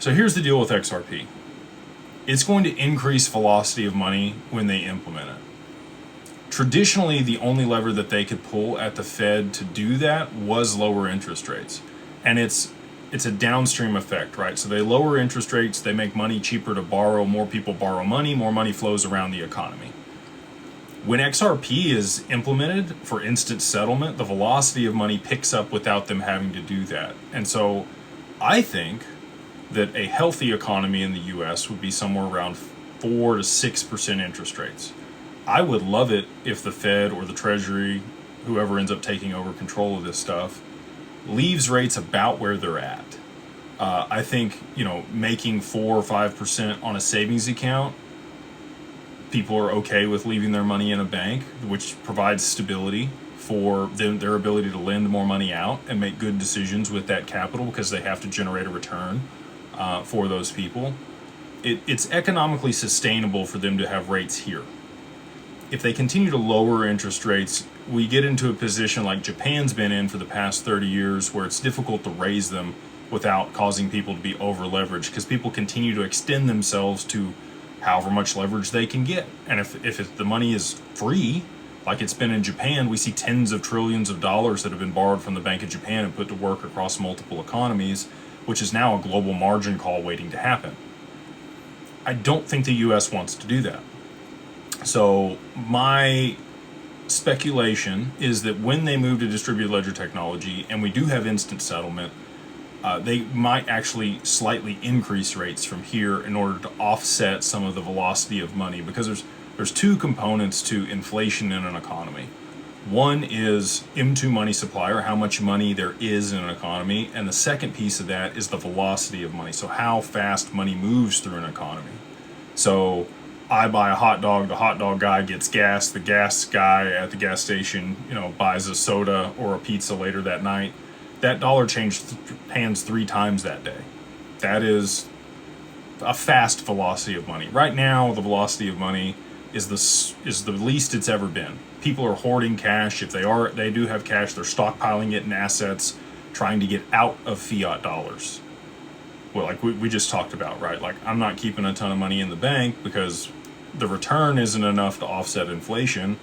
So here's the deal with XRP. It's going to increase velocity of money when they implement it. Traditionally, the only lever that they could pull at the Fed to do that was lower interest rates. And it's a downstream effect, right? So they lower interest rates, they make money cheaper to borrow, more people borrow money, more money flows around the economy. When XRP is implemented for instant settlement, the velocity of money picks up without them having to do that. And so I think that a healthy economy in the US would be somewhere around 4 to 6% interest rates. I would love it if the Fed or the Treasury, whoever ends up taking over control of this stuff, leaves rates about where they're at. I think, making 4 or 5% on a savings account, people are okay with leaving their money in a bank, which provides stability for their ability to lend more money out and make good decisions with that capital because they have to generate a return for those people. It's economically sustainable for them to have rates here. If they continue to lower interest rates, we get into a position like Japan's been in for the past 30 years where it's difficult to raise them without causing people to be over leveraged because people continue to extend themselves to however much leverage they can get. And if the money is free, like it's been in Japan, we see tens of trillions of dollars that have been borrowed from the Bank of Japan and put to work across multiple economies, which is now a global margin call waiting to happen. I don't think the US wants to do that. So my speculation is that when they move to distributed ledger technology and we do have instant settlement, they might actually slightly increase rates from here in order to offset some of the velocity of money, because there's two components to inflation in an economy. One is M2 money supply, or how much money there is in an economy, and the second piece of that is the velocity of money, so how fast money moves through an economy. So I buy a hot dog, the hot dog guy gets gas, the gas guy at the gas station, buys a soda or a pizza later that night. That dollar changed hands 3 times that day. That is a fast velocity of money. Right now, the velocity of money is the least it's ever been. People are hoarding cash. If they do have cash, they're stockpiling it in assets, trying to get out of fiat dollars. Well, like we just talked about, right? Like, I'm not keeping a ton of money in the bank because the return isn't enough to offset inflation.